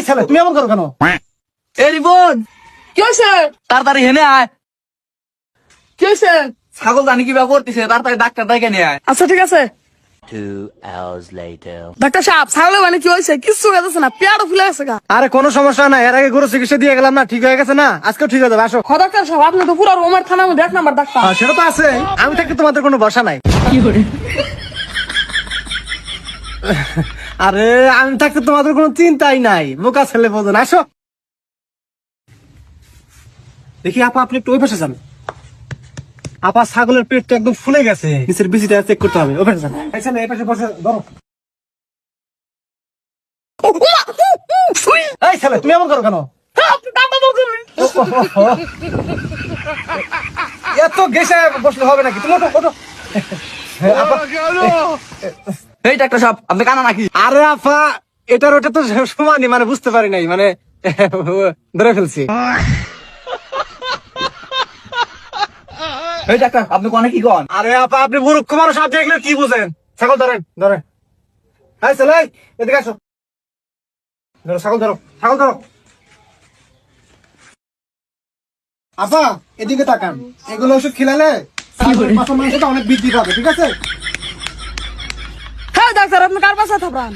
ছেলে তুমি এমন করো কেন? এ রিপন, কি হয়েছে? তাড়াতাড়ি হেনে আয়। কি হয়েছে? ছাগল জানি কিবা করতেছে, তাড়াতাড়ি ডাক্তার ডেকে নিয়ে আয়। আচ্ছা ঠিক আছে। 2 hours later. ডাক্তার সাহেব, ছাগলের মানে কি হয়েছে? কিচ্ছু গেছে না, পেয়ারও ফুলে গেছে গা। আরে কোনো সমস্যা নাই, এর আগে গরু চিকিৎসা দিয়ে গেলাম না, ঠিক হয়ে গেছে না, আজকেও ঠিক হয়ে যাবে। আসো। ডাক্তার সাহেব, আপনি তো পুরো রোমার থানার মধ্যে 1 নাম্বার ডাক্তার। সেটা তো আছে, আমি থাকতে তোমাদের কোনো ভরসা নাই। আরে আমি থাকতে তোমাদের কোনো চিন্তাই নাই, বোকা ছেলে বোঝেন। আসো দেখি আপা, আপনি একটু ওই পাশে যান। আপা ছাগলের পেটটা একদম ফুলে গেছে, নিচের বিচিটা চেক করতে হবে। ওই পাশে যান। এই ছেলে এই পাশে বসে ধরো। এই ছেলে তুমি এমন করো কেন? এত গেছে বসলে হবে নাকি? তুমি ওঠো, ওঠো। এই ডাক্তার সাহেব, আপনি কানা নাকি? আরে আপা, এটার ওটা তো সমানই, মানে বুঝতে পারি নাই, মানে ধরে ফেলছি। এই ডাক্তার, আপনি কোনে কি কন? আরে আপা, আপনি মূর্খ মানুষ, আপনি এগুলো কি বুঝেন? ছাগল ধরেন, ধরেন। এই ছেলে এদিকে আসো, ধরো ছাগল, ধরো ছাগল ধরো। আপা এদিকে তাকান, এগুলো ওষুধ খিলালে মাংসটা অনেক বৃদ্ধি পাবে, ঠিক আছে? হ্যাঁ ডাক্তার, আপনি কার বাসা থাকবেন?